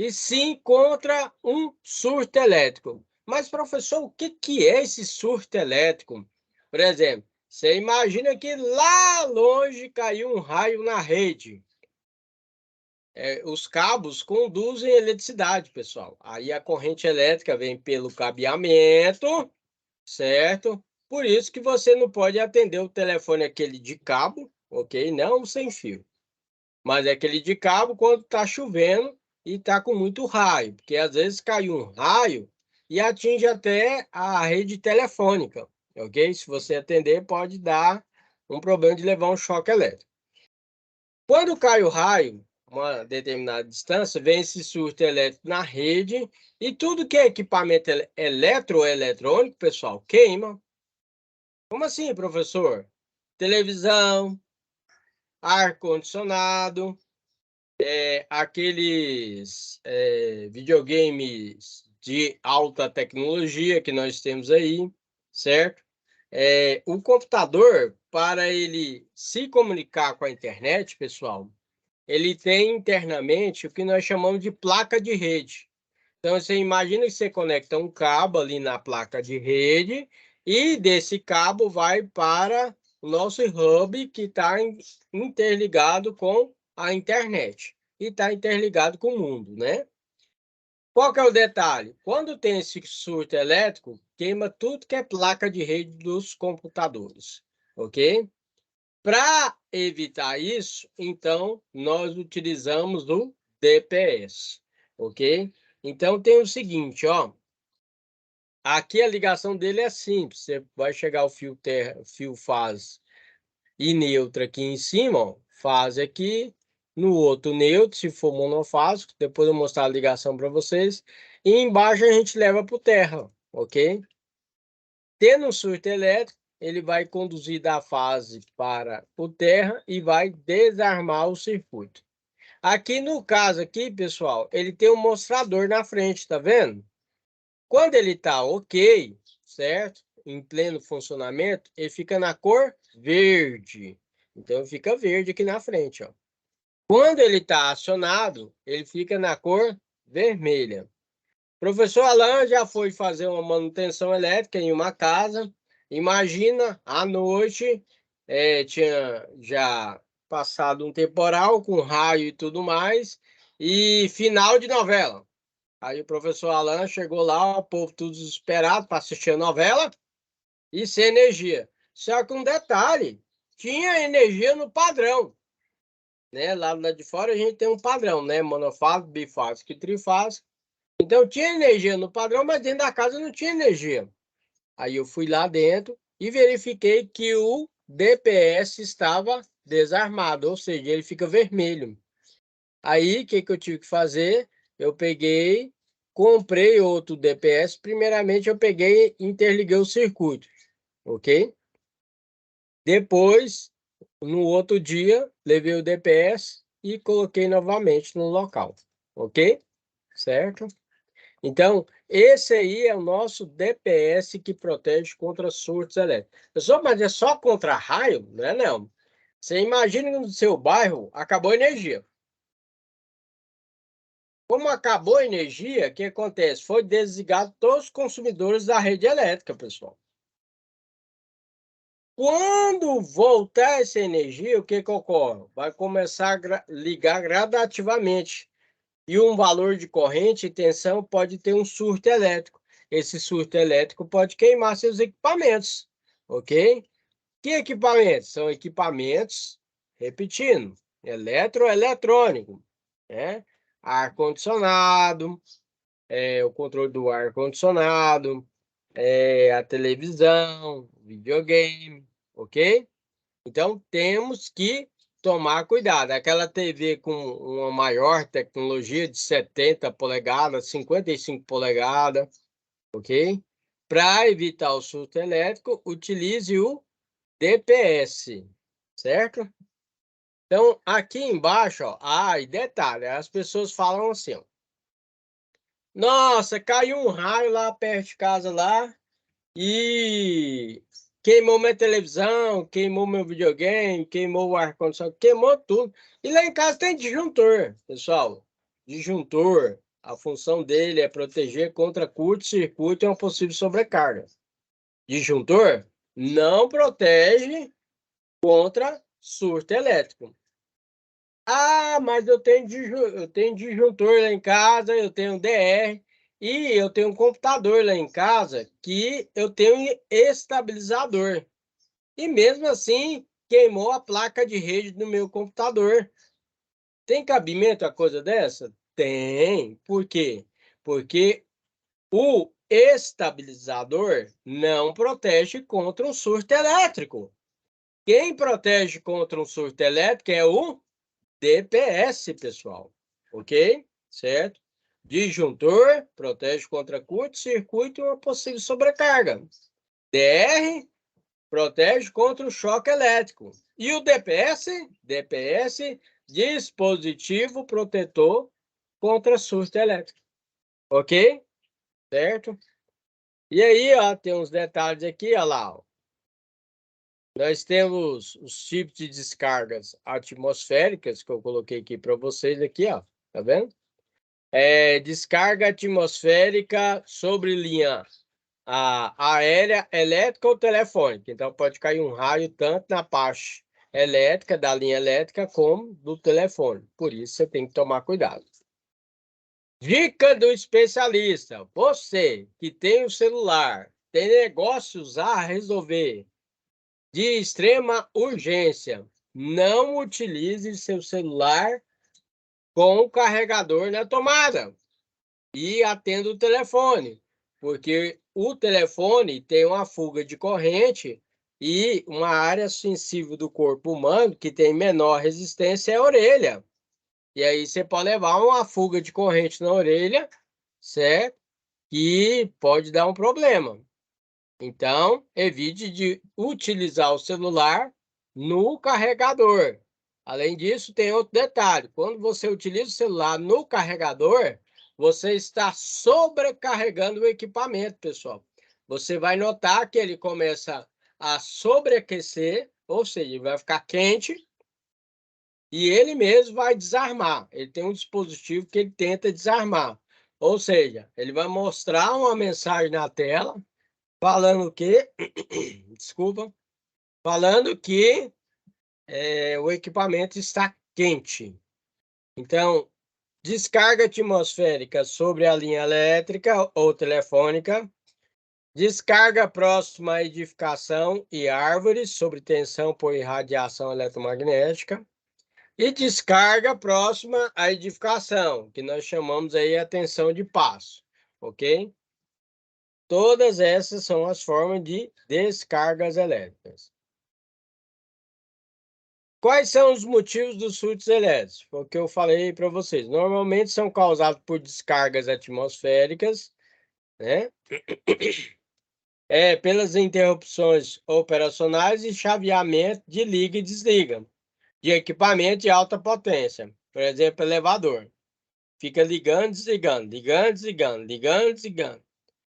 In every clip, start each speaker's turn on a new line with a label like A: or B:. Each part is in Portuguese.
A: e sim contra um surto elétrico. Mas, professor, o que é esse surto elétrico? Por exemplo, você imagina que lá longe caiu um raio na rede. Os cabos conduzem eletricidade, pessoal. Aí a corrente elétrica vem pelo cabeamento, certo? Por isso que você não pode atender o telefone aquele de cabo, ok? Não sem fio. Mas é aquele de cabo quando está chovendo e está com muito raio. Porque às vezes cai um raio e atinge até a rede telefônica, ok? Se você atender, pode dar um problema de levar um choque elétrico. Quando cai o raio, uma determinada distância, vem esse surto elétrico na rede e tudo que é equipamento eletro ou eletrônico, pessoal, queima. Como assim, professor? Televisão, ar-condicionado, aqueles videogames de alta tecnologia que nós temos aí, certo? O computador, para ele se comunicar com a internet, pessoal, ele tem internamente o que nós chamamos de placa de rede. Então, você imagina que você conecta um cabo ali na placa de rede e desse cabo vai para o nosso hub que está interligado com a internet e está interligado com o mundo, né? Qual que é o detalhe? Quando tem esse surto elétrico, queima tudo que é placa de rede dos computadores, ok? Para evitar isso, então, nós utilizamos o DPS, ok? Então, tem o seguinte, ó. Aqui a ligação dele é simples. Você vai chegar o fio fase e neutro aqui em cima, ó. Fase aqui, no outro neutro, se for monofásico. Depois eu vou mostrar a ligação para vocês. E embaixo a gente leva para o terra, ok? Tendo um surto elétrico, ele vai conduzir da fase para o terra e vai desarmar o circuito. Aqui no caso aqui, pessoal, ele tem um mostrador na frente, tá vendo? Quando ele está ok, certo? Em pleno funcionamento, ele fica na cor verde. Então fica verde aqui na frente, ó. Quando ele está acionado, ele fica na cor vermelha. Professor Alan já foi fazer uma manutenção elétrica em uma casa. Imagina, à noite, tinha já passado um temporal com raio e tudo mais, e final de novela. Aí o professor Alan chegou lá, o povo tudo desesperado para assistir a novela e sem energia. Só que um detalhe, tinha energia no padrão, né? Lá de fora a gente tem um padrão, né? Monofásico, bifásico e trifásico. Então tinha energia no padrão, mas dentro da casa não tinha energia. Aí eu fui lá dentro e verifiquei que o DPS estava desarmado, ou seja, ele fica vermelho. Aí o que eu tive que fazer? Eu peguei, comprei outro DPS. Primeiramente eu peguei e interliguei o circuito, ok? Depois, no outro dia, levei o DPS e coloquei novamente no local, ok? Certo? Então, esse aí é o nosso DPS que protege contra surtos elétricos. Pessoal, mas é só contra raio? Não é não. Você imagina que no seu bairro acabou a energia. Como acabou a energia, o que acontece? Foi desligado todos os consumidores da rede elétrica, pessoal. Quando voltar essa energia, o que ocorre? Vai começar a ligar gradativamente. E um valor de corrente e tensão pode ter um surto elétrico. Esse surto elétrico pode queimar seus equipamentos, ok? Que equipamentos? São equipamentos, repetindo, eletroeletrônico, né? Ar-condicionado, o controle do ar-condicionado, a televisão, videogame, ok? Então, temos que tomar cuidado. Aquela TV com uma maior tecnologia de 70 polegadas, 55 polegadas, ok? Para evitar o surto elétrico, utilize o DPS, certo? Então, aqui embaixo, ó, e detalhe, as pessoas falam assim, ó, nossa, caiu um raio lá perto de casa lá e queimou minha televisão, queimou meu videogame, queimou o ar-condicionado, queimou tudo. E lá em casa tem disjuntor, pessoal. Disjuntor, A função dele é proteger contra curto-circuito e uma possível sobrecarga. Disjuntor não protege contra surto elétrico. Ah, mas eu tenho disjuntor lá em casa, eu tenho DR e eu tenho um computador lá em casa que eu tenho estabilizador. E mesmo assim, queimou a placa de rede do meu computador. Tem cabimento a coisa dessa? Tem. Por quê? Porque o estabilizador não protege contra um surto elétrico. Quem protege contra um surto elétrico é o DPS, pessoal. Ok? Certo? Disjuntor protege contra curto-circuito e uma possível sobrecarga. DR protege contra o choque elétrico. E o DPS? DPS, dispositivo protetor contra surto elétrico. Ok? Certo? E aí, ó, tem uns detalhes aqui, ó lá. Ó. Nós temos os tipos de descargas atmosféricas, que eu coloquei aqui para vocês aqui, ó. Tá vendo? Descarga atmosférica sobre linha aérea, elétrica ou telefônica. Então, pode cair um raio tanto na parte elétrica, da linha elétrica, como do telefone. Por isso, você tem que tomar cuidado. Dica do especialista. Você que tem o celular, tem negócios a resolver de extrema urgência, não utilize seu celular com o carregador na tomada e atenda o telefone, porque o telefone tem uma fuga de corrente e uma área sensível do corpo humano que tem menor resistência é a orelha. E aí você pode levar uma fuga de corrente na orelha, certo? Que pode dar um problema. Então, evite de utilizar o celular no carregador. Além disso, tem outro detalhe. Quando você utiliza o celular no carregador, você está sobrecarregando o equipamento, pessoal. Você vai notar que ele começa a sobreaquecer, ou seja, ele vai ficar quente, e ele mesmo vai desarmar. Ele tem um dispositivo que ele tenta desarmar. Ou seja, ele vai mostrar uma mensagem na tela falando que, desculpa, falando que o equipamento está quente. Então, descarga atmosférica sobre a linha elétrica ou telefônica, descarga próxima à edificação e árvores sobre tensão por irradiação eletromagnética e descarga próxima à edificação, que nós chamamos aí a tensão de passo, ok? Todas essas são as formas de descargas elétricas. Quais são os motivos dos surtos elétricos? Foi o que eu falei para vocês. Normalmente são causados por descargas atmosféricas, né? Pelas interrupções operacionais e chaveamento de liga e desliga de equipamento de alta potência. Por exemplo, elevador. Fica ligando, desligando, ligando, desligando, ligando, desligando.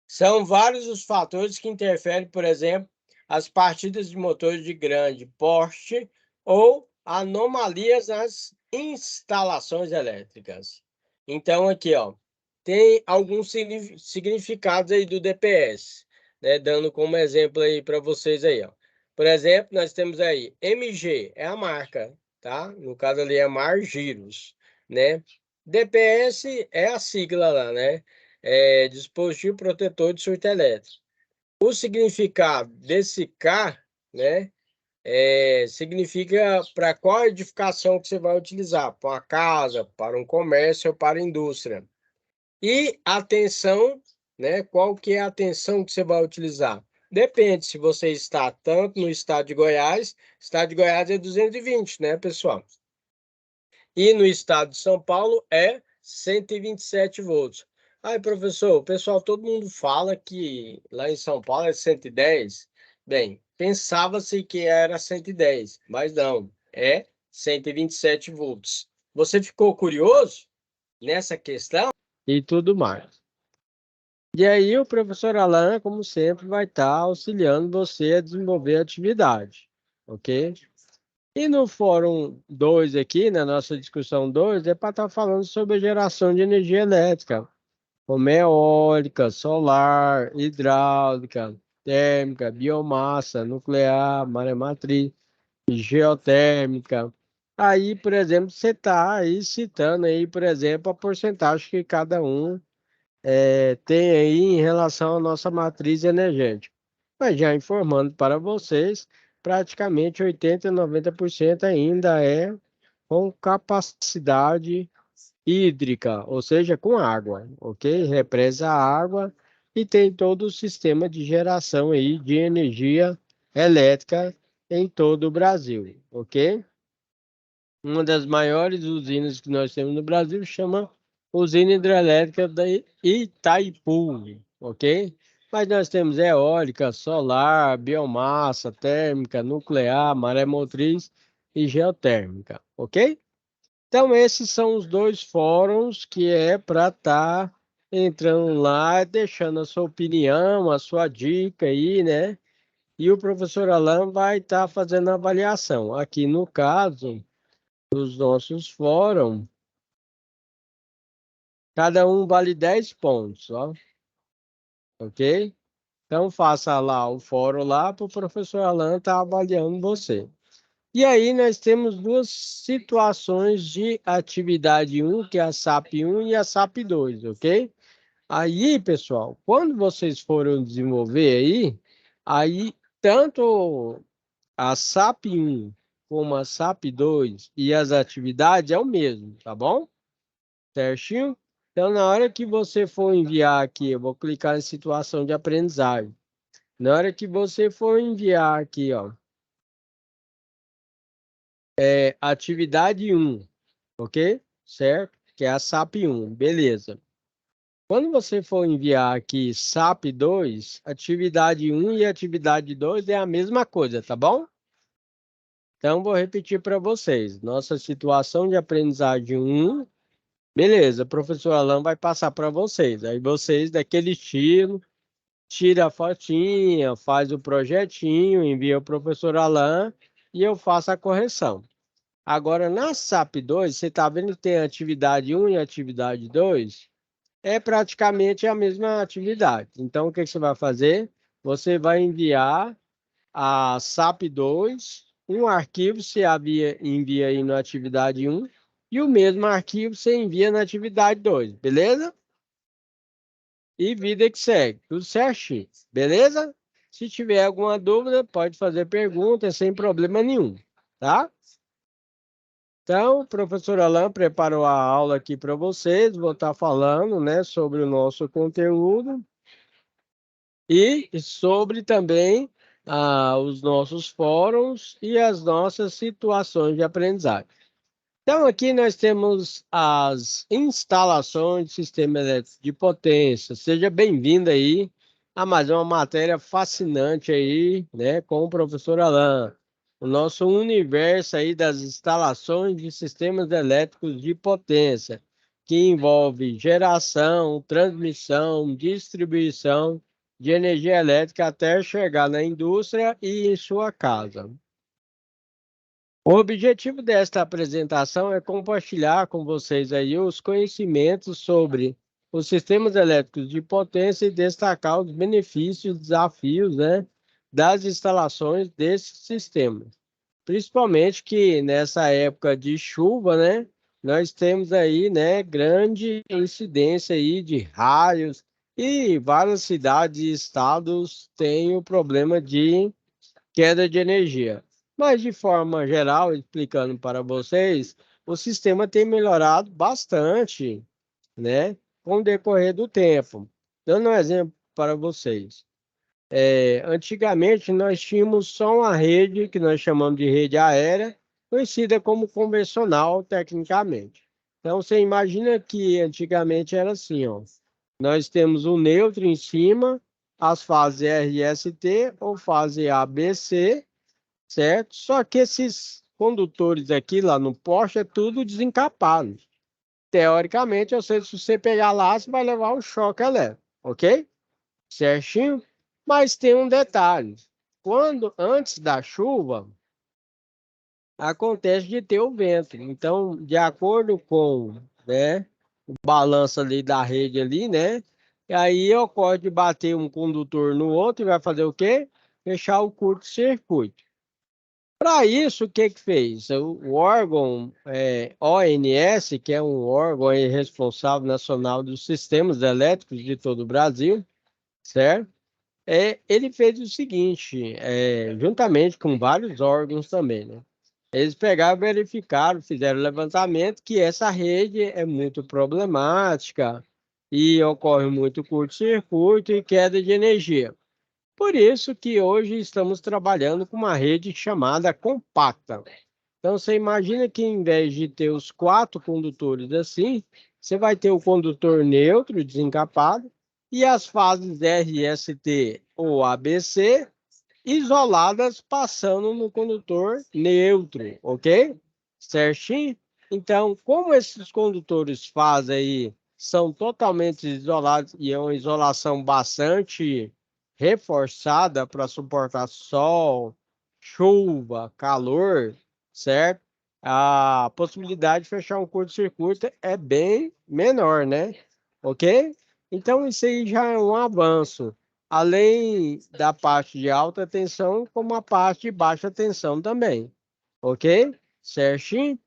A: São vários os fatores que interferem, por exemplo, as partidas de motores de grande porte ou anomalias nas instalações elétricas. Então, aqui, ó, tem alguns significados aí do DPS, né? Dando como exemplo aí para vocês aí, ó. Por exemplo, nós temos aí MG, é a marca, tá? No caso ali é Mar Giros, né? DPS é a sigla lá, né? Dispositivo protetor de surto elétrico. O significado desse K, né, significa para qual edificação que você vai utilizar, para uma casa, para um comércio ou para a indústria. E a tensão, né, qual que é a tensão que você vai utilizar? Depende, se você está tanto no estado de Goiás é 220, né, pessoal? E no estado de São Paulo é 127 volts. Ai, professor, o pessoal, todo mundo fala que lá em São Paulo é 110. Bem, pensava-se que era 110, mas não, é 127 volts. Você ficou curioso nessa questão? E tudo mais. E aí, o professor Alan, como sempre, vai estar auxiliando você a desenvolver a atividade, ok? E no Fórum 2 aqui, na nossa discussão 2, é para estar falando sobre a geração de energia elétrica, como eólica, solar, hidráulica, térmica, biomassa, nuclear, maremotriz, geotérmica. Aí, por exemplo, você está aí citando aí, por exemplo, a porcentagem que cada um tem aí em relação à nossa matriz energética. Mas já informando para vocês, praticamente 80 a 90% ainda é com capacidade hídrica, ou seja, com água, ok? Represa a água e tem todo o sistema de geração aí de energia elétrica em todo o Brasil, ok? Uma das maiores usinas que nós temos no Brasil chama Usina Hidrelétrica da Itaipu, ok? Mas nós temos eólica, solar, biomassa, térmica, nuclear, maremotriz e geotérmica, ok? Então, esses são os dois fóruns que é para estar entrando lá, deixando a sua opinião, a sua dica aí, né? E o professor Alan vai estar fazendo a avaliação. Aqui no caso dos nossos fóruns, cada um vale 10 pontos, ó, ok? Então, faça lá o fórum lá para o professor Alan estar avaliando você. E aí nós temos duas situações de atividade um que é a SAP 1 e a SAP 2, ok? Aí, pessoal, quando vocês forem desenvolver aí tanto a SAP 1 como a SAP 2 e as atividades é o mesmo, tá bom? Certinho? Então, na hora que você for enviar aqui, eu vou clicar em situação de aprendizagem. Na hora que você for enviar aqui, ó, atividade 1, ok? Certo? Que é a SAP 1, beleza. Quando você for enviar aqui SAP 2, atividade 1 e atividade 2 é a mesma coisa, tá bom? Então, vou repetir para vocês. Nossa situação de aprendizagem 1, beleza, o professor Alan vai passar para vocês. Aí vocês, daquele estilo, tira a fotinha, faz o projetinho, envia o professor Alan e eu faço a correção. Agora, na SAP 2, você está vendo que tem atividade 1 e atividade 2? É praticamente a mesma atividade. Então, o que você vai fazer? Você vai enviar a SAP 2, um arquivo você envia aí na atividade 1 e o mesmo arquivo você envia na atividade 2, beleza? E vida que segue, tudo certinho, beleza? Se tiver alguma dúvida, pode fazer pergunta sem problema nenhum, tá? Então, o professor Alan preparou a aula aqui para vocês, vou estar falando, né, sobre o nosso conteúdo e sobre também os nossos fóruns e as nossas situações de aprendizagem. Então, aqui nós temos as instalações de sistema elétrico de potência. Seja bem-vindo aí a mais uma matéria fascinante aí, né, com o professor Alan. O nosso universo aí das instalações de sistemas elétricos de potência, que envolve geração, transmissão, distribuição de energia elétrica até chegar na indústria e em sua casa. O objetivo desta apresentação é compartilhar com vocês aí os conhecimentos sobre os sistemas elétricos de potência e destacar os benefícios e desafios, né, das instalações desses sistemas. Principalmente que nessa época de chuva, né, nós temos aí, né, grande incidência aí de raios e várias cidades e estados têm o problema de queda de energia. Mas, de forma geral, explicando para vocês, o sistema tem melhorado bastante, né, com o decorrer do tempo. Dando um exemplo para vocês. Antigamente, nós tínhamos só uma rede, que nós chamamos de rede aérea, conhecida como convencional, tecnicamente. Então, você imagina que antigamente era assim, ó. Nós temos o neutro em cima, as fases RST ou fase ABC, certo? Só que esses condutores aqui lá no poste é tudo desencapado. Teoricamente, ou seja, se você pegar lá, você vai levar um choque elétrico, ok? Certinho? Mas tem um detalhe. Quando antes da chuva, acontece de ter o vento. Então, de acordo com, né, o balanço ali da rede ali, né? E aí ocorre de bater um condutor no outro e vai fazer o quê? Fechar o curto-circuito. Para isso, o que que fez? O órgão ONS, que é um órgão aí responsável nacional dos sistemas elétricos de todo o Brasil, certo? Ele fez o seguinte, juntamente com vários órgãos também, né? Eles pegaram, verificaram, fizeram o levantamento que essa rede é muito problemática e ocorre muito curto-circuito e queda de energia. Por isso que hoje estamos trabalhando com uma rede chamada compacta. Então você imagina que em vez de ter os 4 condutores assim, você vai ter o condutor neutro, desencapado, e as fases RST ou ABC isoladas passando no condutor neutro, ok? Certinho? Então, como esses condutores fazem aí são totalmente isolados e é uma isolação bastante reforçada para suportar sol, chuva, calor, certo? A possibilidade de fechar um curto-circuito é bem menor, né? Ok? Então, isso aí já é um avanço além da parte de alta tensão, como a parte de baixa tensão também, ok? Certinho?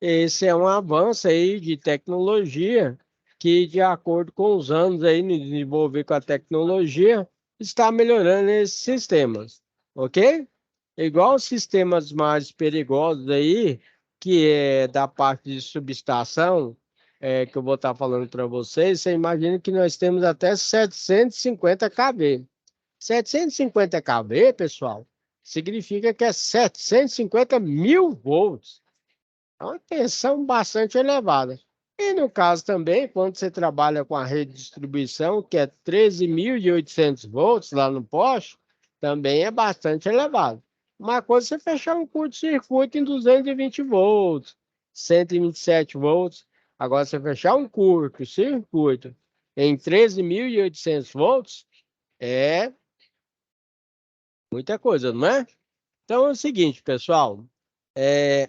A: Esse é um avanço aí de tecnologia que, de acordo com os anos aí no desenvolver com a tecnologia, está melhorando esses sistemas, ok? Igual os sistemas mais perigosos aí, que é da parte de subestação, que eu vou estar falando para vocês, você imagina que nós temos até 750 kV. 750 kV, pessoal, significa que é 750 mil volts. É uma tensão bastante elevada. E no caso também, quando você trabalha com a rede de distribuição, que é 13.800 volts lá no poste, também é bastante elevado. Uma coisa é você fechar um curto-circuito em 220 volts, 127 volts. Agora, você fechar um curto-circuito em 13.800 volts, é muita coisa, não é? Então é o seguinte, pessoal.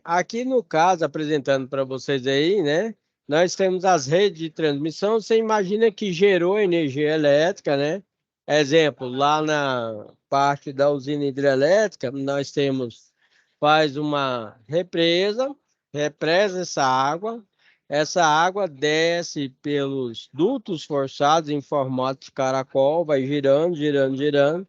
A: Aqui no caso, apresentando para vocês aí, né? Nós temos as redes de transmissão. Você imagina que gerou energia elétrica, né? Exemplo, lá na parte da usina hidrelétrica, nós temos, faz uma represa, represa essa água desce pelos dutos forçados em formato de caracol, vai girando, girando, girando.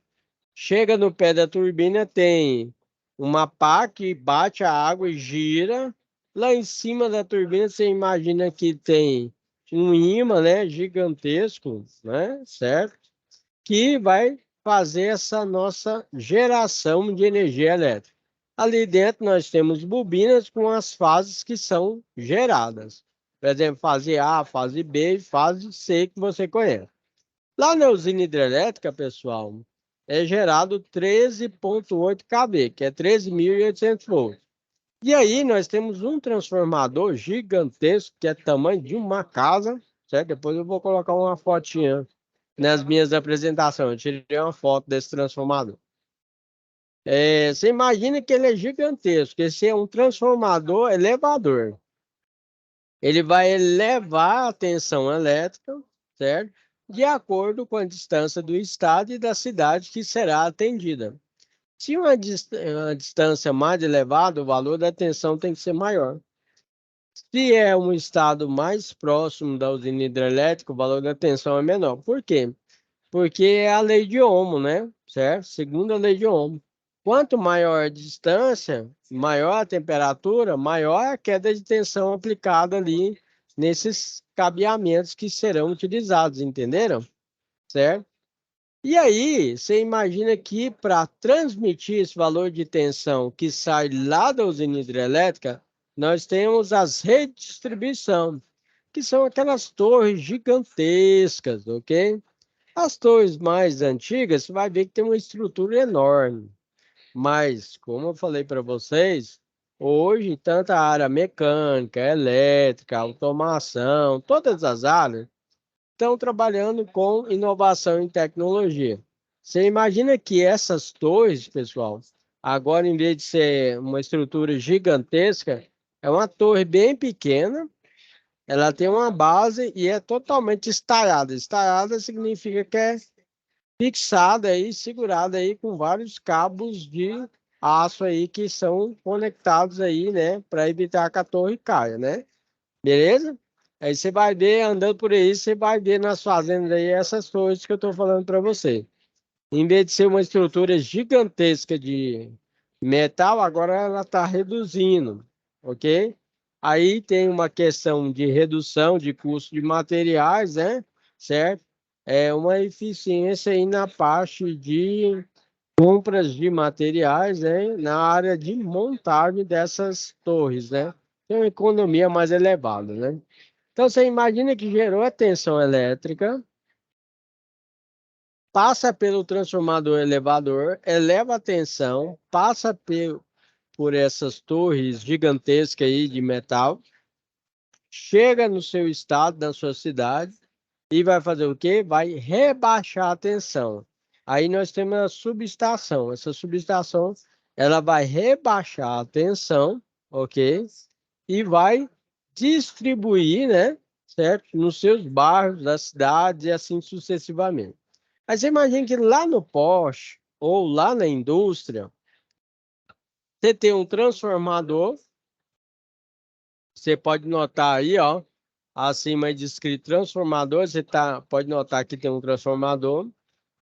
A: Chega no pé da turbina, tem uma pá que bate a água e gira. Lá em cima da turbina, você imagina que tem um ímã, né, gigantesco, né, certo? Que vai fazer essa nossa geração de energia elétrica. Ali dentro nós temos bobinas com as fases que são geradas. Por exemplo, fase A, fase B e fase C que você conhece. Lá na usina hidrelétrica, pessoal, é gerado 13,8 kV, que é 13.800 volts. E aí nós temos um transformador gigantesco, que é tamanho de uma casa, certo? Depois eu vou colocar uma fotinha nas minhas apresentações. Eu tirei uma foto desse transformador. Você imagina que ele é gigantesco. Esse é um transformador elevador. Ele vai elevar a tensão elétrica, certo? De acordo com a distância do estado e da cidade que será atendida. Se uma distância mais elevada, o valor da tensão tem que ser maior. Se é um estado mais próximo da usina hidrelétrica, o valor da tensão é menor. Por quê? Porque é a lei de Ohm, né? Certo? Segundo a lei de Ohm. Quanto maior a distância, maior a temperatura, maior a queda de tensão aplicada ali nesses cabeamentos que serão utilizados, entenderam? Certo? E aí, você imagina que para transmitir esse valor de tensão que sai lá da usina hidrelétrica, nós temos as redes de distribuição, que são aquelas torres gigantescas, ok? As torres mais antigas, você vai ver que tem uma estrutura enorme. Mas, como eu falei para vocês, hoje, tanto a área mecânica, elétrica, automação, todas as áreas estão trabalhando com inovação em tecnologia. Você imagina que essas torres, pessoal, Agora, em vez de ser uma estrutura gigantesca, é uma torre bem pequena. Ela tem uma base e é totalmente estalhada. Estalhada significa que é fixada aí, segurada aí com vários cabos de aço aí que são conectados aí, né, para evitar que a torre caia, né? Beleza? Aí você vai ver, andando por aí, você vai ver nas fazendas aí essas torres que eu estou falando para você. Em vez de ser uma estrutura gigantesca de metal, agora ela está reduzindo, ok? Aí tem uma questão de redução de custo de materiais, né? Certo? É uma eficiência aí na parte de compras de materiais, né? Na área de montagem dessas torres, né? Tem uma economia mais elevada, né? Então você imagina que gerou a tensão elétrica, passa pelo transformador elevador, eleva a tensão, passa por essas torres gigantescas aí de metal, chega no seu estado, na sua cidade, e vai fazer o quê? Vai rebaixar a tensão. Aí nós temos a subestação. Essa subestação, ela vai rebaixar a tensão, ok? E vai distribuir, né? Certo? Nos seus bairros, das cidades e assim sucessivamente. Mas você imagina que lá no poste ou lá na indústria, você tem um transformador. Você pode notar aí, ó, acima é descrito transformador. Pode notar que tem um transformador.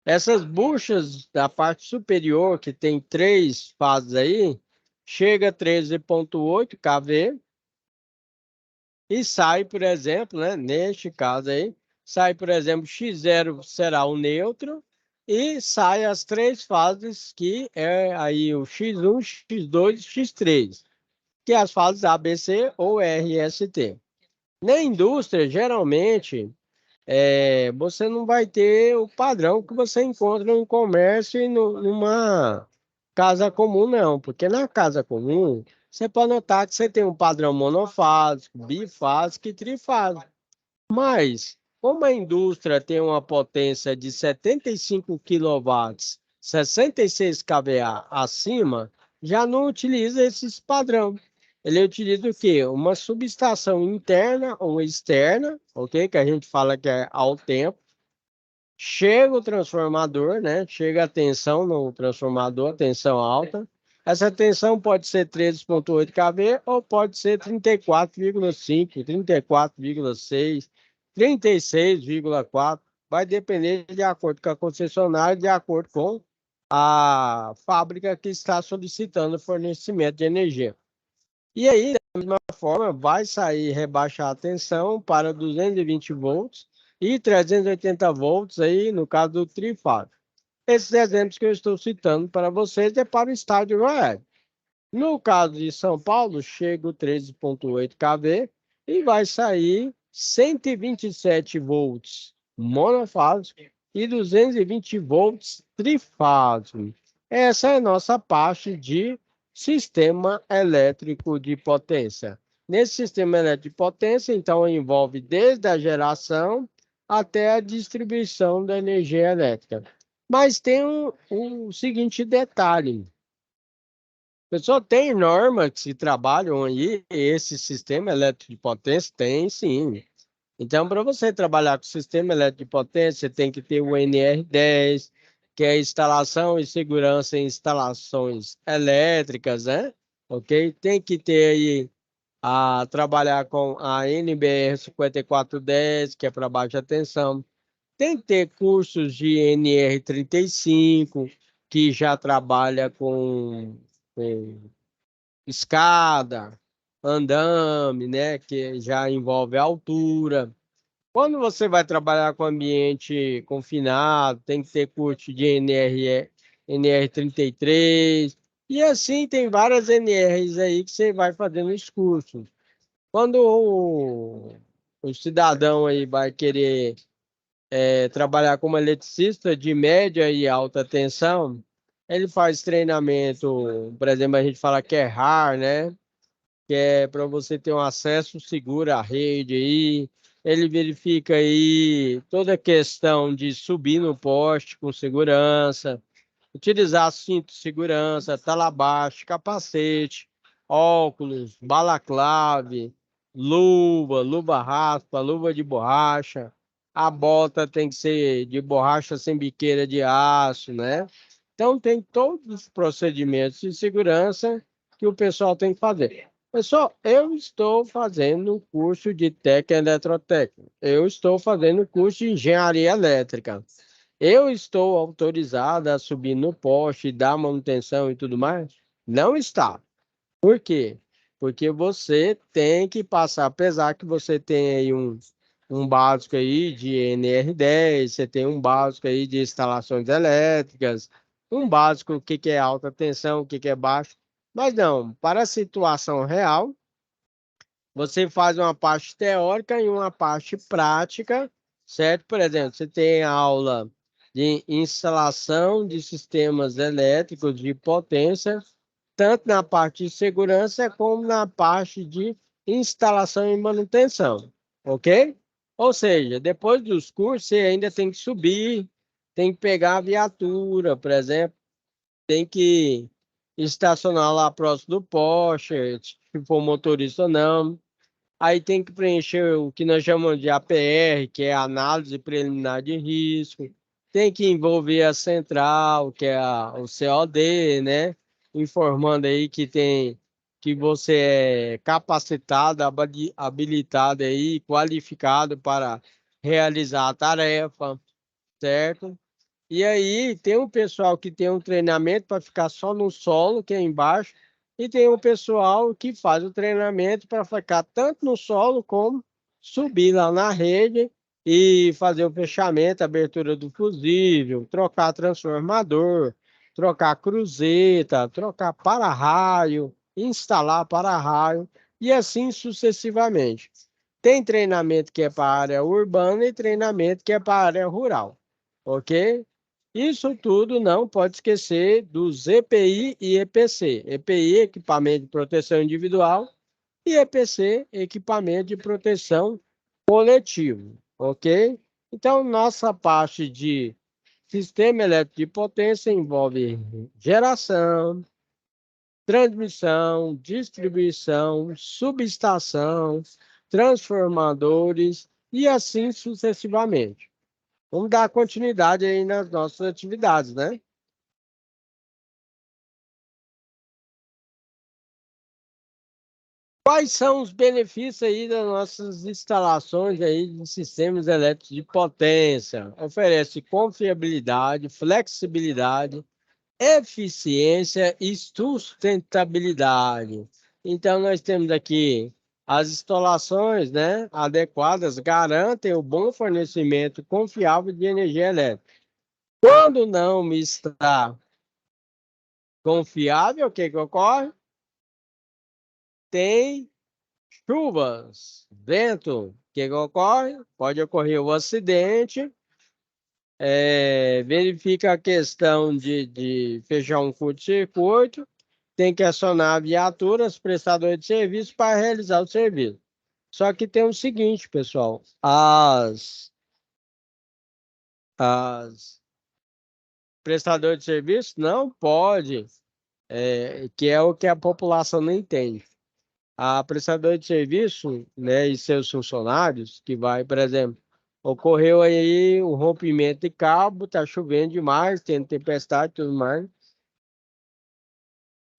A: Essas buchas da parte superior, que tem 3 fases aí, chega a 13,8 kV e sai, por exemplo, né, neste caso aí, sai, por exemplo, X0 será o neutro e sai as 3 fases, que é aí o X1, X2 e X3, que é as fases ABC ou RST. Na indústria, geralmente, você não vai ter o padrão que você encontra no comércio e numa casa comum, não. Porque na casa comum, você pode notar que você tem um padrão monofásico, bifásico e trifásico. Mas, como a indústria tem uma potência de 75 quilowatts, 66 kVA acima, já não utiliza esses padrão. Ele utiliza o quê? Uma subestação interna ou externa, ok? Que a gente fala que é ao tempo. Chega o transformador, né? Chega a tensão no transformador, tensão alta. Essa tensão pode ser 13,8 kV ou pode ser 34,5, 34,6, 36,4. Vai depender de acordo com a concessionária, de acordo com a fábrica que está solicitando o fornecimento de energia. E aí, da mesma forma, vai sair, rebaixar a tensão para 220 volts e 380 volts aí, no caso do trifásico. Esses exemplos que eu estou citando para vocês é para o estado de Goiás. No caso de São Paulo, chega o 13,8 kV e vai sair 127 volts monofásico e 220 volts trifásico. Essa é a nossa parte de sistema elétrico de potência. Nesse sistema elétrico de potência, então, envolve desde a geração até a distribuição da energia elétrica. Mas tem um seguinte detalhe. Pessoal, tem normas que se trabalham aí, esse sistema elétrico de potência tem sim. Então, para você trabalhar com o sistema elétrico de potência, você tem que ter o NR10, que é instalação e segurança em instalações elétricas, né? Ok? Tem que ter aí trabalhar com a NBR 5410, que é para baixa tensão. Tem que ter cursos de NR35, que já trabalha com escada, andame, né, que já envolve altura. Quando você vai trabalhar com ambiente confinado, tem que ter curso de NR33, e assim tem várias NRs aí que você vai fazendo os cursos. Quando o cidadão aí vai querer trabalhar como eletricista de média e alta tensão, ele faz treinamento, por exemplo, a gente fala que é RAR, né? Que é para você ter um acesso seguro à rede aí. Ele verifica aí toda a questão de subir no poste com segurança. utilizar cinto de segurança, talabache, capacete, óculos, balaclave, luva raspa, luva de borracha. A bota tem que ser de borracha sem biqueira de aço, né? Então, tem todos os procedimentos de segurança que o pessoal tem que fazer. Pessoal, eu estou fazendo um curso de técnica eletrotécnica. Eu estou fazendo um curso de engenharia elétrica. Eu estou autorizado a subir no poste, dar manutenção e tudo mais? Não está. Por quê? Porque você tem que passar, apesar que você tem aí um básico aí de NR10, você tem um básico aí de instalações elétricas, um básico o que que é alta tensão, o que que é baixo, mas não, para a situação real, você faz uma parte teórica e uma parte prática, certo? Por exemplo, você tem aula de instalação de sistemas elétricos de potência, tanto na parte de segurança como na parte de instalação e manutenção, ok? Ou seja, depois dos cursos, você ainda tem que subir, tem que pegar a viatura, por exemplo, tem que estacionar lá próximo do poste, se for motorista ou não. Aí tem que preencher o que nós chamamos de APR, que é a análise preliminar de risco. Tem que envolver a central, que é o COD, né? Informando aí que você é capacitado, habilitado aí, qualificado para realizar a tarefa, certo? E aí tem um pessoal que tem um treinamento para ficar só no solo, que é embaixo, e tem um pessoal que faz o treinamento para ficar tanto no solo como subir lá na rede e fazer o fechamento, abertura do fusível, trocar transformador, trocar cruzeta, trocar para-raio, instalar para-raio e assim sucessivamente. Tem treinamento que é para a área urbana e treinamento que é para a área rural, ok? Isso tudo não pode esquecer dos EPI e EPC. EPI, equipamento de proteção individual, e EPC, equipamento de proteção coletivo, ok? Então, nossa parte de sistema elétrico de potência envolve geração, transmissão, distribuição, subestação, transformadores e assim sucessivamente. Vamos dar continuidade aí nas nossas atividades, né? Quais são os benefícios aí das nossas instalações aí de sistemas elétricos de potência? Oferece confiabilidade, flexibilidade, eficiência e sustentabilidade. Então, nós temos aqui as instalações, né, adequadas, garantem o bom fornecimento confiável de energia elétrica. Quando não está confiável, o que que ocorre? Tem chuvas, vento, o que que ocorre? Pode ocorrer o acidente, verifica a questão de fechar um curto-circuito, tem que acionar viaturas, prestadores de serviço para realizar o serviço. Só que tem o seguinte, pessoal, as prestadores de serviço não pode, que é o que a população não entende. A prestadora de serviço, né, e seus funcionários, que vai, por exemplo, ocorreu aí o rompimento de cabo, tá chovendo demais, tem tempestade e tudo mais.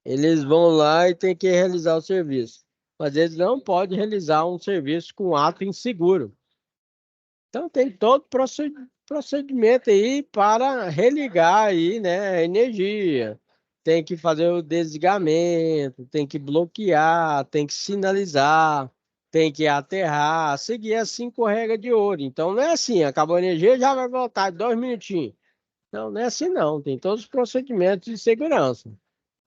A: Eles vão lá e tem que realizar o serviço. Mas eles não podem realizar um serviço com ato inseguro. Então tem todo procedimento aí para religar aí, né, a energia. Tem que fazer o desligamento, tem que bloquear, tem que sinalizar, tem que aterrar, seguir as 5 regras de ouro. Então não é assim, acabou a energia, já vai voltar 2 minutinhos. Não, não é assim não, tem todos os procedimentos de segurança,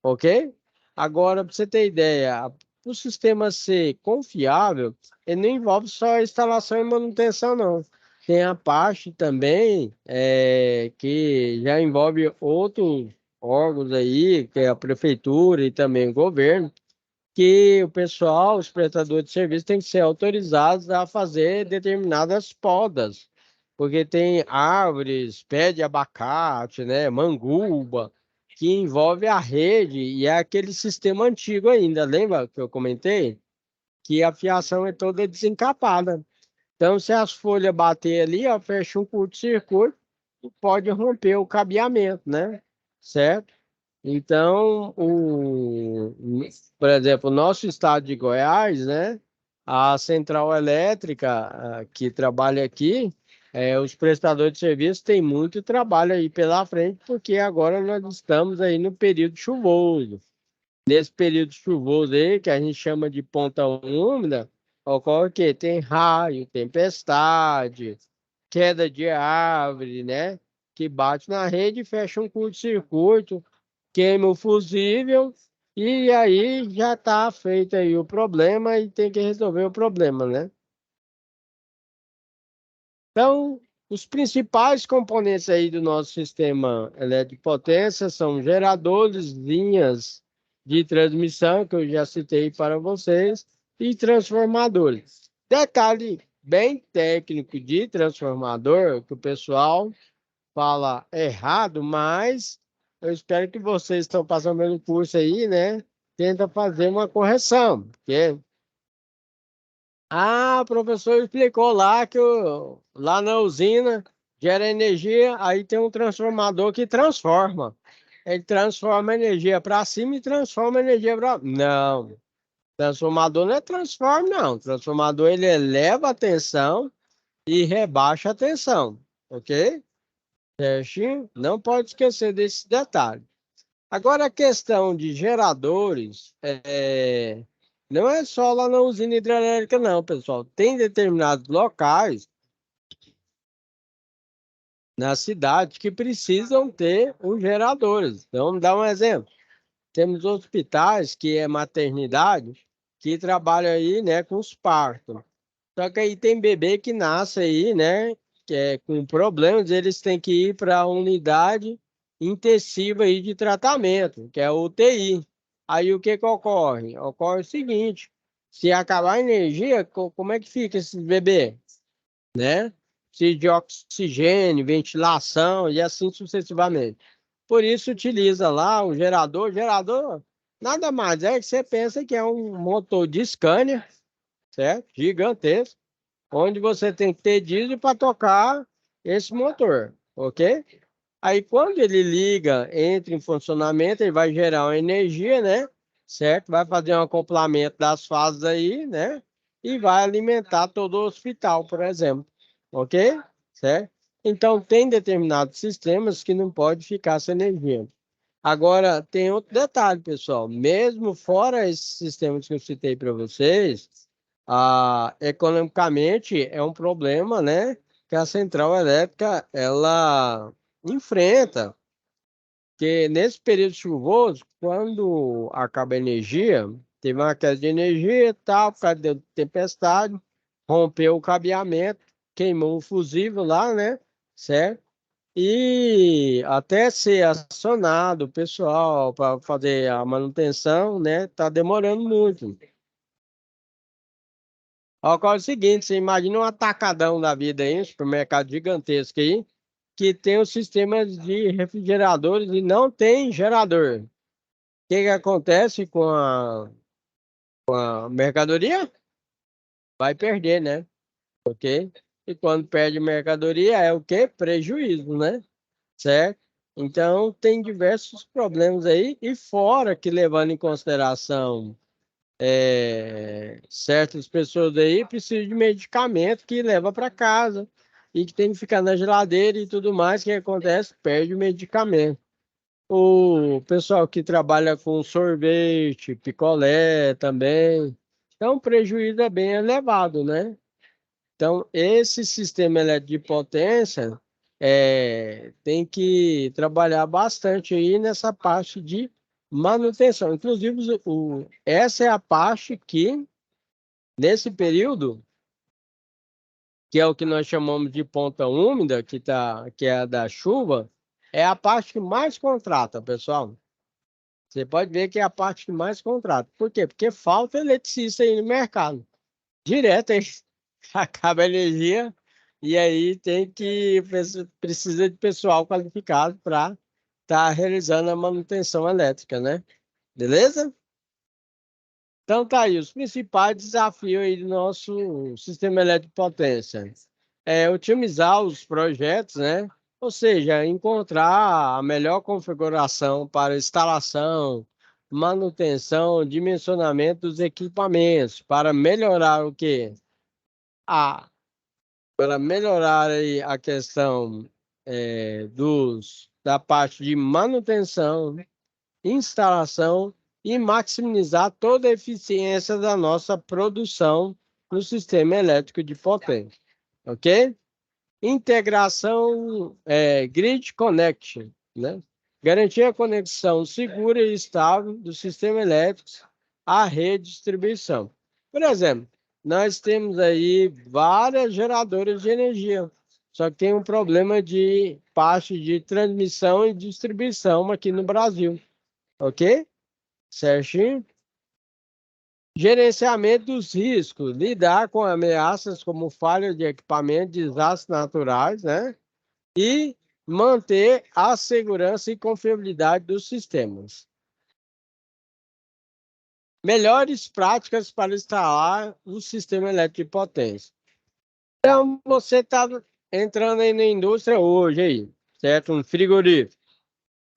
A: ok? Agora, para você ter ideia, o sistema ser confiável, ele não envolve só a instalação e manutenção, não. Tem a parte também que já envolve outros órgãos aí, que é a prefeitura e também o governo, que o pessoal, os prestadores de serviço, têm que ser autorizados a fazer determinadas podas, porque tem árvores, pé de abacate, né, manguba, que envolve a rede e é aquele sistema antigo ainda, lembra que eu comentei? Que a fiação é toda desencapada. Então, se as folhas bater ali, ó, fecha um curto-circuito e pode romper o cabeamento, né? Certo? Então, por exemplo, o nosso estado de Goiás, né? A central elétrica que trabalha aqui, os prestadores de serviço têm muito trabalho aí pela frente, porque agora nós estamos aí no período chuvoso. Nesse período chuvoso aí, que a gente chama de ponta úmida, ocorre o quê? Tem raio, tempestade, queda de árvore, né? Que bate na rede, fecha um curto-circuito, queima o fusível e aí já está feito aí o problema e tem que resolver o problema, né? Então, os principais componentes aí do nosso sistema elétrico de potência são geradores, linhas de transmissão, que eu já citei para vocês, e transformadores. Detalhe bem técnico de transformador, que o pessoal fala errado, mas eu espero que vocês estão passando pelo curso aí, né? Tenta fazer uma correção, porque o professor explicou lá que lá na usina gera energia, aí tem um transformador que transforma. Ele transforma energia para cima e transforma energia para... Não, transformador não é transforma, não. Transformador ele eleva a tensão e rebaixa a tensão, ok? Certinho? Não pode esquecer desse detalhe. Agora, a questão de geradores, não é só lá na usina hidrelétrica, não, pessoal. Tem determinados locais na cidade que precisam ter os geradores. Então, vamos dar um exemplo. Temos hospitais, que é maternidade, que trabalham aí, né, com os partos. Só que aí tem bebê que nasce aí, né, que é com problemas, eles têm que ir para a unidade intensiva aí de tratamento, que é a UTI. Aí o que que ocorre? Ocorre o seguinte, se acabar a energia, como é que fica esse bebê, né? Precisa de oxigênio, ventilação e assim sucessivamente. Por isso utiliza lá o gerador. Gerador nada mais é que você pensa que é um motor de Scania, certo? Gigantesco, onde você tem que ter diesel para tocar esse motor, ok? Aí quando ele liga, entra em funcionamento, ele vai gerar uma energia, né? Certo? Vai fazer um acoplamento das fases aí, né? E vai alimentar todo o hospital, por exemplo, ok? Certo? Então tem determinados sistemas que não pode ficar sem energia. Agora, tem outro detalhe, pessoal. Mesmo fora esses sistemas que eu citei para vocês, economicamente é um problema, né? Que a central elétrica ela enfrenta. Que nesse período chuvoso, quando acaba a energia, teve uma queda de energia e tal, por causa da tempestade, rompeu o cabeamento, queimou o fusível lá, né? Certo? E até ser acionado o pessoal para fazer a manutenção, né? Tá demorando muito. Ocorre o seguinte, você imagina um atacadão da vida aí, um supermercado gigantesco aí, que tem os sistemas de refrigeradores e não tem gerador. O que que acontece com a mercadoria? Vai perder, né? Ok? E quando perde mercadoria é o quê? Prejuízo, né? Certo? Então, tem diversos problemas aí, e fora que levando em consideração certas pessoas aí precisam de medicamento que leva para casa e que tem que ficar na geladeira e tudo mais, o que acontece? Perde o medicamento. O pessoal que trabalha com sorvete, picolé também, então o prejuízo é bem elevado, né? Então, esse sistema elétrico de potência tem que trabalhar bastante aí nessa parte de manutenção. Inclusive, essa é a parte que, nesse período, que é o que nós chamamos de ponta úmida, que é a da chuva, é a parte que mais contrata, pessoal. Você pode ver que é a parte que mais contrata. Por quê? Porque falta eletricista aí no mercado. Direto, aí acaba a energia e aí precisa de pessoal qualificado para está realizando a manutenção elétrica, né? Beleza? Então tá aí, os principais desafios aí do nosso sistema elétrico de potência. É otimizar os projetos, né? Ou seja, encontrar a melhor configuração para instalação, manutenção, dimensionamento dos equipamentos, para melhorar o quê? A, para melhorar aí a questão da parte de manutenção, instalação e maximizar toda a eficiência da nossa produção no sistema elétrico de potência, ok? Integração Grid Connection, né? Garantir a conexão segura e estável do sistema elétrico à rede de distribuição. Por exemplo, nós temos aí várias geradoras de energia, só que tem um problema de parte de transmissão e distribuição aqui no Brasil, ok? Certinho? Gerenciamento dos riscos, lidar com ameaças como falha de equipamento, desastres naturais, né? E manter a segurança e confiabilidade dos sistemas. Melhores práticas para instalar um sistema elétrico de potência. Então, você está entrando aí na indústria hoje, aí, certo? Um frigorífico.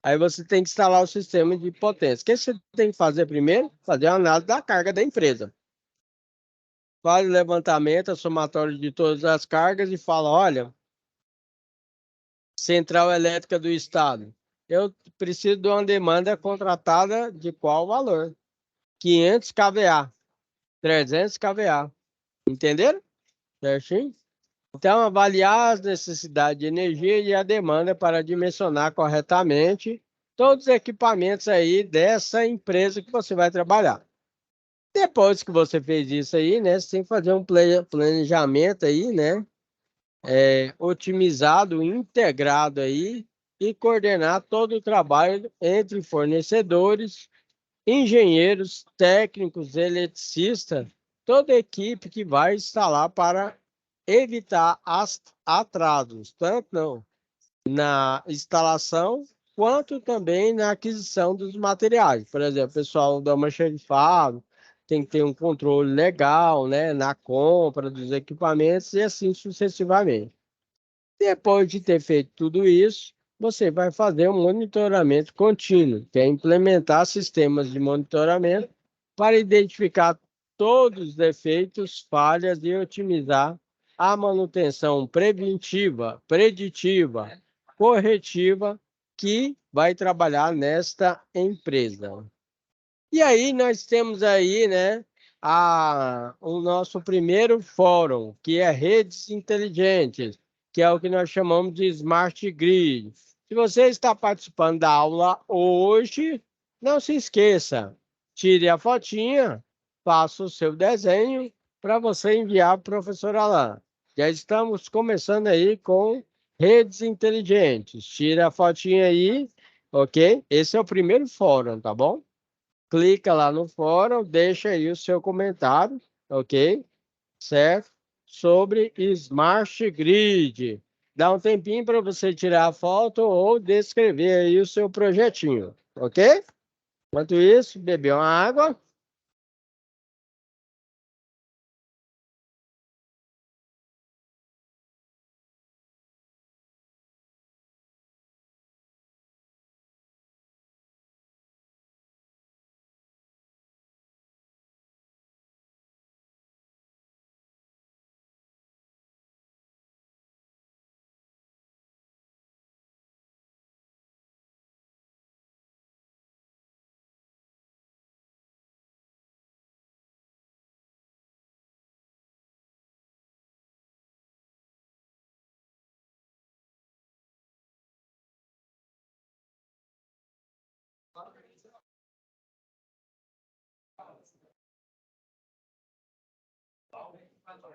A: Aí você tem que instalar o sistema de potência. O que você tem que fazer primeiro? Fazer a análise da carga da empresa. Faz o levantamento, a somatória de todas as cargas e fala, olha, Central Elétrica do Estado, eu preciso de uma demanda contratada de qual valor? 500 kVA, 300 kVA. Entenderam? Certinho? Então, avaliar as necessidades de energia e a demanda para dimensionar corretamente todos os equipamentos aí dessa empresa que você vai trabalhar. Depois que você fez isso aí, né, você tem que fazer um planejamento aí, né, otimizado, integrado aí e coordenar todo o trabalho entre fornecedores, engenheiros, técnicos, eletricistas, toda a equipe que vai instalar para evitar atrasos, tanto não na instalação quanto também na aquisição dos materiais. Por exemplo, o pessoal da almoxarifado tem que ter um controle legal, né, na compra dos equipamentos e assim sucessivamente. Depois de ter feito tudo isso, você vai fazer um monitoramento contínuo, que é implementar sistemas de monitoramento para identificar todos os defeitos, falhas e otimizar a manutenção preventiva, preditiva, corretiva que vai trabalhar nesta empresa. E aí nós temos aí, né, o nosso primeiro fórum, que é redes inteligentes, que é o que nós chamamos de Smart Grid. Se você está participando da aula hoje, não se esqueça, tire a fotinha, faça o seu desenho para você enviar para o professor Alain. Já estamos começando aí com redes inteligentes. Tire a fotinha aí, ok? Esse é o primeiro fórum, tá bom? Clica lá no fórum, deixa aí o seu comentário, ok? Certo? Sobre Smart Grid. Dá um tempinho para você tirar a foto ou descrever aí o seu projetinho, ok? Enquanto isso, beber uma água.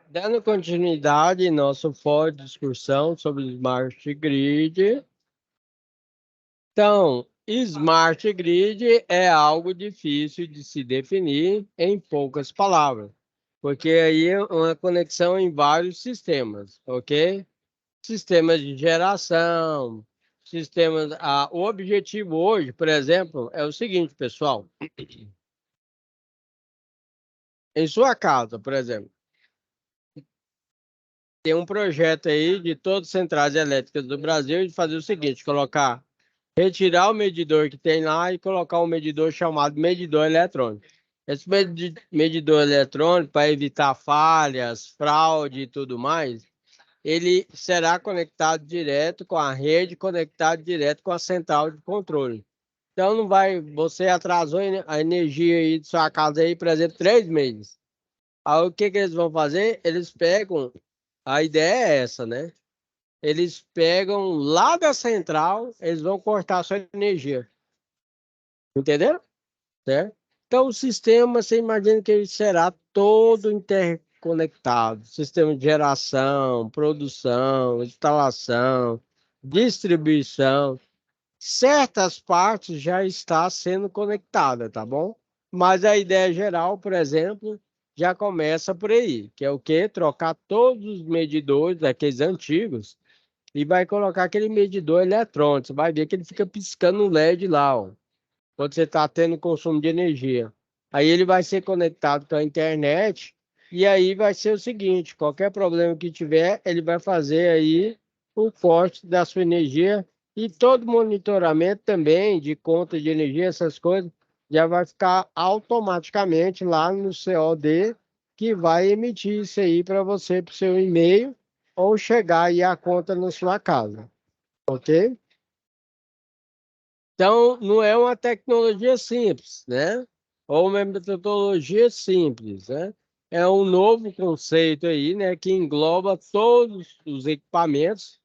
A: Dando continuidade em nosso fórum de discussão sobre Smart Grid. Então, Smart Grid é algo difícil de se definir em poucas palavras, porque aí é uma conexão em vários sistemas, ok? Sistemas de geração, sistemas. O objetivo hoje, por exemplo, é o seguinte, pessoal. Em sua casa, por exemplo, tem um projeto aí de todas as centrais elétricas do Brasil de fazer o seguinte, retirar o medidor que tem lá e colocar um medidor chamado medidor eletrônico. Esse medidor eletrônico, para evitar falhas, fraude e tudo mais, ele será conectado direto com a rede, conectado direto com a central de controle. Então não vai, você atrasou a energia aí de sua casa aí, por exemplo, 3 meses. Aí o que que eles vão fazer? Eles pegam, a ideia é essa, né? Eles pegam lá da central, eles vão cortar a sua energia. Entenderam? Certo? Então o sistema, você imagina que ele será todo interconectado. Sistema de geração, produção, instalação, distribuição. Certas partes já está sendo conectada, tá bom? Mas a ideia geral, por exemplo, já começa por aí, que é o quê? Trocar todos os medidores, aqueles antigos, e vai colocar aquele medidor eletrônico. Você vai ver que ele fica piscando um LED lá, ó, quando você está tendo consumo de energia. Aí ele vai ser conectado com a internet, e aí vai ser o seguinte, qualquer problema que tiver, ele vai fazer aí o corte da sua energia e todo monitoramento também de conta de energia, essas coisas, já vai ficar automaticamente lá no COD, que vai emitir isso aí para você, para o seu e-mail, ou chegar aí a conta na sua casa, ok? Então, não é uma tecnologia simples, né? Ou uma metodologia simples, né? É um novo conceito aí, né? Que engloba todos os equipamentos,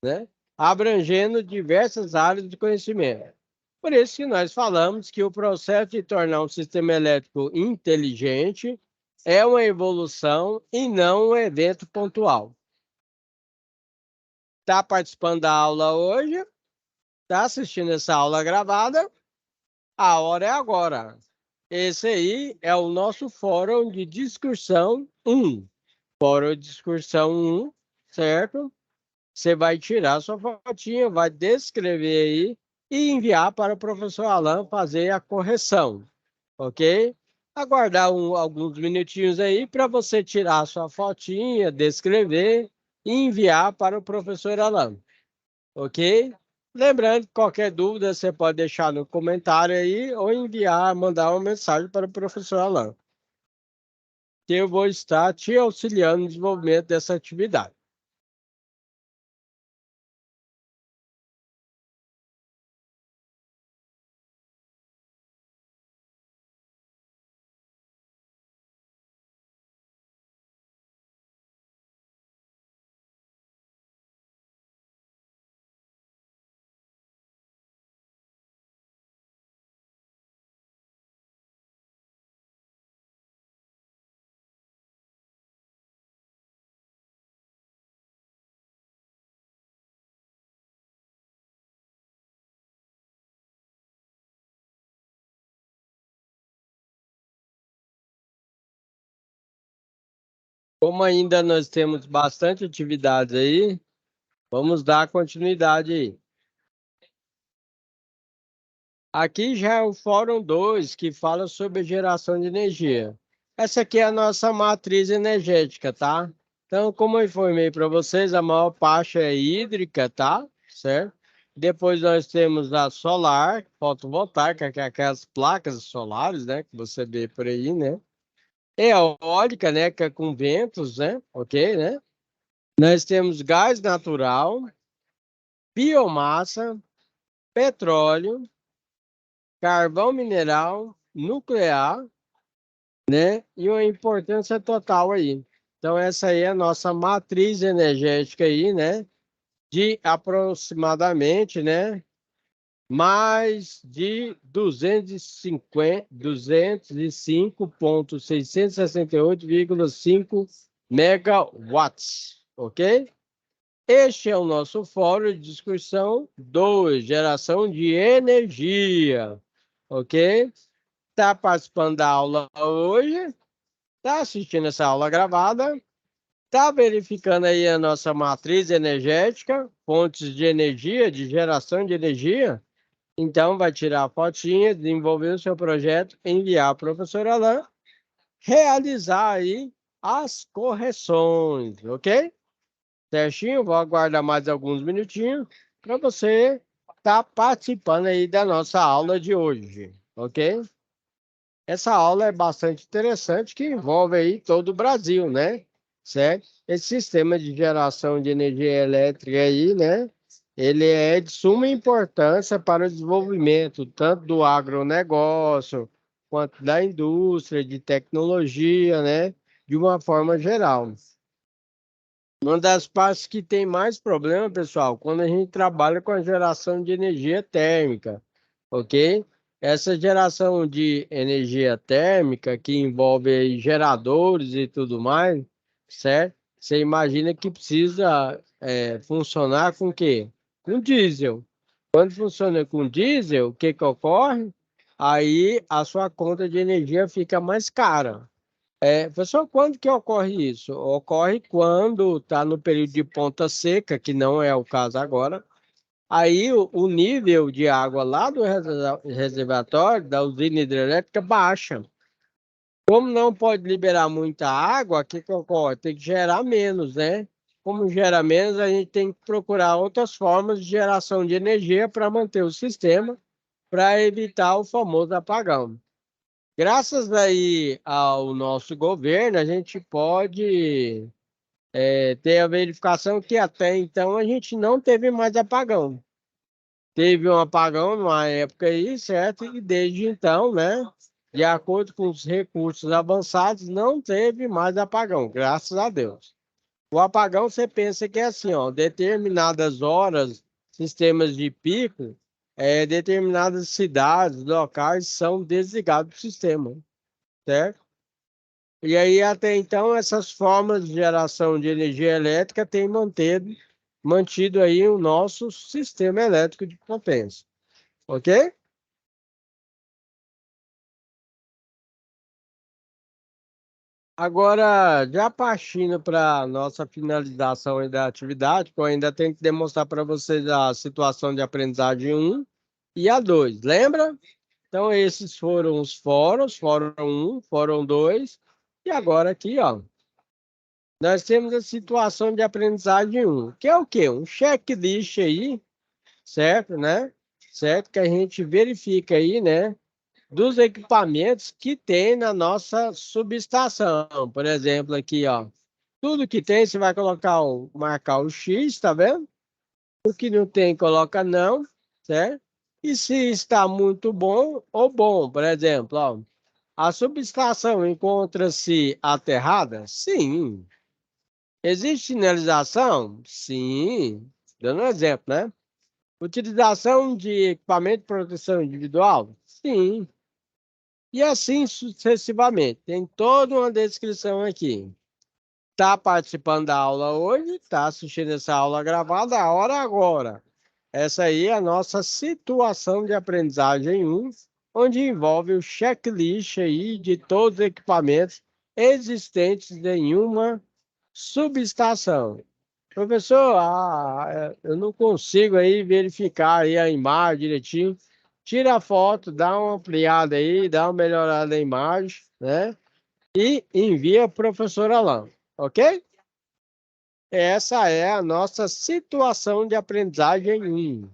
A: né? Abrangendo diversas áreas de conhecimento. Por isso que nós falamos que o processo de tornar um sistema elétrico inteligente é uma evolução e não um evento pontual. Está participando da aula hoje? Está assistindo essa aula gravada? A hora é agora. Esse aí é o nosso fórum de discussão 1. Fórum de discussão 1, certo? Você vai tirar sua fotinha, vai descrever aí e enviar para o professor Alan fazer a correção, ok? Aguardar alguns minutinhos aí para você tirar sua fotinha, descrever e enviar para o professor Alan, ok? Lembrando que qualquer dúvida você pode deixar no comentário aí ou enviar, mandar uma mensagem para o professor Alan, que eu vou estar te auxiliando no desenvolvimento dessa atividade. Como ainda nós temos bastante atividades aí, vamos dar continuidade aí. Aqui já é o Fórum 2, que fala sobre geração de energia. Essa aqui é a nossa matriz energética, tá? Então, como eu informei para vocês, a maior parte é hídrica, tá? Certo? Depois nós temos a solar, fotovoltaica, que é aquelas placas solares, né? Que você vê por aí, né? Eólica, né? Que é com ventos, né? Ok, né? Nós temos gás natural, biomassa, petróleo, carvão mineral, nuclear, né? E uma importância total aí. Então, essa aí é a nossa matriz energética aí, né? De aproximadamente, né? Mais de 205.668,5 megawatts, ok? Este é o nosso fórum de discussão 2, geração de energia, ok? Está participando da aula hoje? Está assistindo essa aula gravada? está verificando aí a nossa matriz energética, fontes de energia, de geração de energia. Então, vai tirar a fotinha, desenvolver o seu projeto, enviar para o professor Alain, realizar aí as correções, ok? Certinho? Vou aguardar mais alguns minutinhos para você estar participando aí da nossa aula de hoje, ok? Essa aula é bastante interessante, que envolve aí todo o Brasil, né? Certo? Esse sistema de geração de energia elétrica aí, né? Ele é de suma importância para o desenvolvimento tanto do agronegócio quanto da indústria, de tecnologia, né? De uma forma geral. Uma das partes que tem mais problema, pessoal, quando a gente trabalha com a geração de energia térmica, ok? Essa geração de energia térmica, que envolve aí geradores e tudo mais, certo? Você imagina que precisa funcionar com o quê? Com diesel. Quando funciona com diesel, o que que ocorre? Aí a sua conta de energia fica mais cara. Professor, quando que ocorre isso? Ocorre quando está no período de ponta seca, que não é o caso agora. Aí o nível de água lá do reservatório, da usina hidrelétrica, baixa. Como não pode liberar muita água, o que que ocorre? Tem que gerar menos, né? Como gera menos, a gente tem que procurar outras formas de geração de energia para manter o sistema, para evitar o famoso apagão. Graças aí ao nosso governo, a gente pode ter a verificação que até então a gente não teve mais apagão. Teve um apagão numa época aí, certo? E desde então, né, de acordo com os recursos avançados, não teve mais apagão, graças a Deus. O apagão, você pensa que é assim, ó, determinadas horas, sistemas de pico, determinadas cidades, locais são desligados do sistema, certo? E aí, até então, essas formas de geração de energia elétrica têm mantido aí o nosso sistema elétrico de potência, ok? Agora, já partindo para a nossa finalização aí da atividade, que eu ainda tenho que demonstrar para vocês a situação de aprendizagem um e a 2, lembra? Então, esses foram os fóruns, fórum um, fórum 2, e agora aqui, ó. Nós temos a situação de aprendizagem um, que é o quê? Um checklist aí, certo, né? Certo, que a gente verifica aí, né? Dos equipamentos que tem na nossa subestação. Por exemplo, aqui, ó. Tudo que tem, você vai colocar marcar o X, tá vendo? O que não tem, coloca não, certo? E se está muito bom ou bom, por exemplo, ó. A subestação encontra-se aterrada? Sim. Existe sinalização? Sim. Dando um exemplo, né? Utilização de equipamento de proteção individual? Sim. E assim sucessivamente. Tem toda uma descrição aqui. Está participando da aula hoje? Está assistindo essa aula gravada? A hora agora. Essa aí é a nossa situação de aprendizagem um, onde envolve o checklist aí de todos os equipamentos existentes em uma subestação. Professor, eu não consigo aí verificar aí a imagem direitinho. Tira a foto, dá uma ampliada aí, dá uma melhorada na imagem, né? E envia para o professor Alain, ok? Essa é a nossa situação de aprendizagem 1,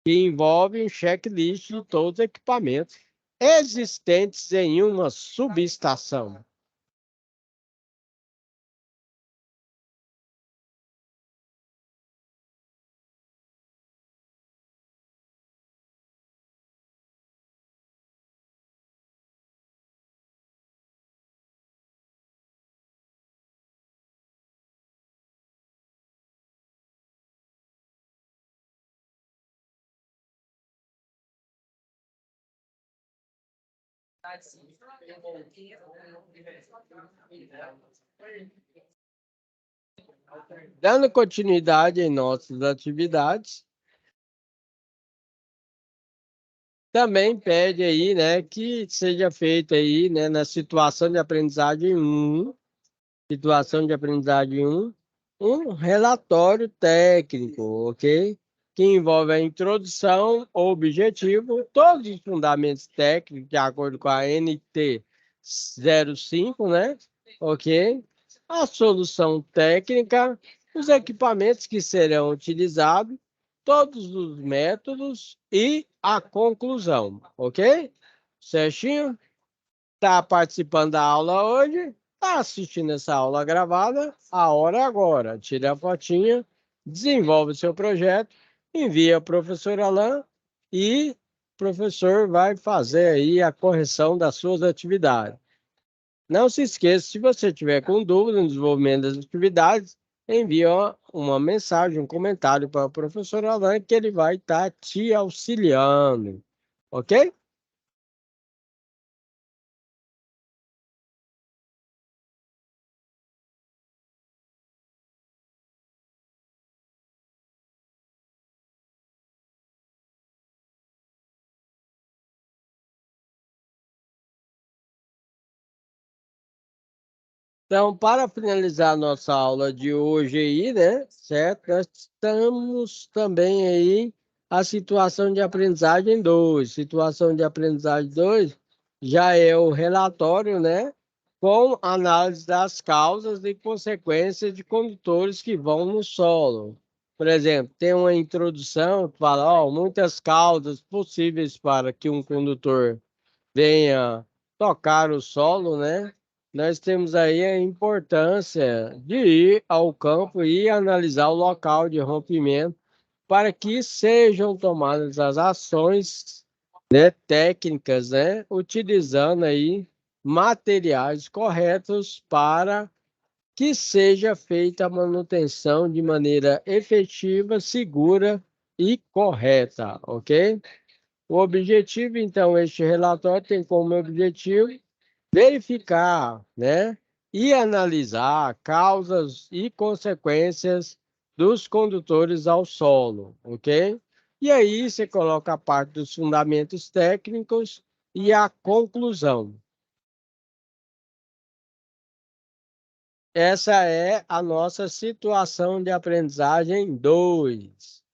A: que envolve um checklist de todos os equipamentos existentes em uma subestação. Dando continuidade em nossas atividades, também pede aí, né, que seja feito aí, né, na situação de aprendizagem 1, Situação de aprendizagem um relatório técnico, ok? Que envolve a introdução, o objetivo, todos os fundamentos técnicos, de acordo com a NT 05, né? Ok? A solução técnica, os equipamentos que serão utilizados, todos os métodos e a conclusão, ok? Certinho? Está participando da aula hoje? Está assistindo essa aula gravada? A hora é agora. Tire a fotinha, desenvolve o seu projeto, envia ao professor Alain e o professor vai fazer aí a correção das suas atividades. Não se esqueça, se você tiver com dúvida no desenvolvimento das atividades, envia uma mensagem, um comentário para o professor Alain que ele vai estar te auxiliando. Ok? Então, para finalizar nossa aula de hoje aí, né, certo? Nós estamos também aí a situação de aprendizagem 2. Situação de aprendizagem 2 já é o relatório, né, com análise das causas e consequências de condutores que vão no solo. Por exemplo, tem uma introdução que fala, ó, muitas causas possíveis para que um condutor venha tocar o solo, né? Nós temos aí a importância de ir ao campo e analisar o local de rompimento para que sejam tomadas as ações, né, técnicas, né, utilizando aí materiais corretos para que seja feita a manutenção de maneira efetiva, segura e correta, ok? O objetivo, então, este relatório tem como objetivo verificar, né, e analisar causas e consequências dos condutores ao solo, ok? E aí você coloca a parte dos fundamentos técnicos e a conclusão. Essa é a nossa situação de aprendizagem 2.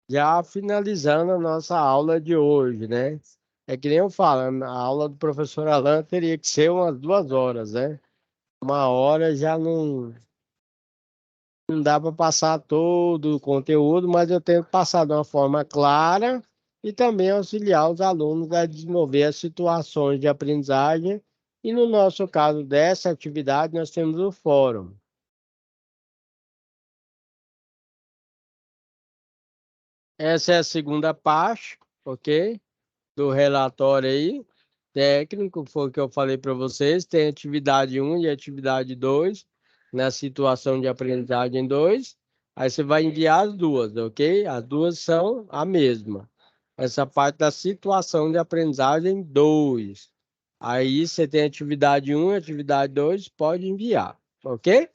A: Já finalizando a nossa aula de hoje, né? É que nem eu falo, a aula do professor Alan teria que ser umas 2 horas, né? 1 hora já não dá para passar todo o conteúdo, mas eu tento passar de uma forma clara e também auxiliar os alunos a desenvolver as situações de aprendizagem. E no nosso caso dessa atividade, nós temos o fórum. Essa é a segunda parte, ok? Do relatório aí, técnico, foi o que eu falei para vocês. Tem atividade 1 e atividade 2, na situação de aprendizagem 2. Aí você vai enviar as duas, ok? As duas são a mesma. Essa parte da situação de aprendizagem 2. Aí você tem atividade 1 e atividade 2, pode enviar, ok?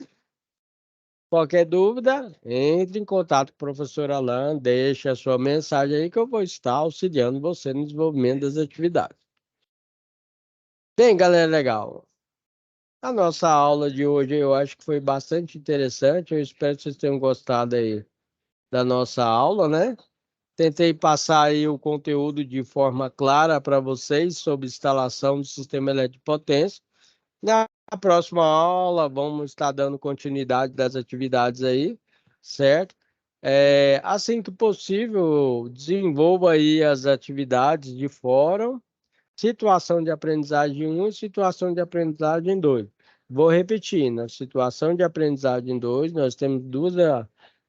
A: Qualquer dúvida, entre em contato com o professor Alan, deixe a sua mensagem aí que eu vou estar auxiliando você no desenvolvimento das atividades. Bem, galera, legal. A nossa aula de hoje eu acho que foi bastante interessante. Eu espero que vocês tenham gostado aí da nossa aula, né? Tentei passar aí o conteúdo de forma clara para vocês sobre instalação do sistema elétrico de potência. Na próxima aula, vamos estar dando continuidade das atividades aí, certo? Assim que possível, desenvolva aí as atividades de fórum, situação de aprendizagem 1 e situação de aprendizagem 2. Vou repetir, na situação de aprendizagem 2, nós temos duas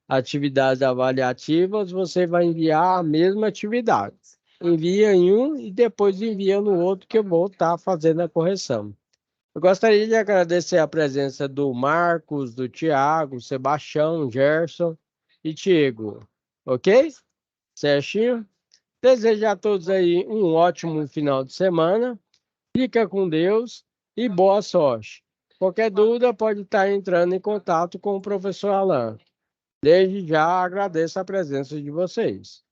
A: atividades avaliativas, você vai enviar a mesma atividade. Envia em um e depois envia no outro que eu vou estar fazendo a correção. Eu gostaria de agradecer a presença do Marcos, do Tiago, Sebastião, Gerson e Tiago. Ok? Certinho? Desejo a todos aí um ótimo final de semana. Fica com Deus e boa sorte. Qualquer dúvida pode estar entrando em contato com o professor Alan. Desde já agradeço a presença de vocês.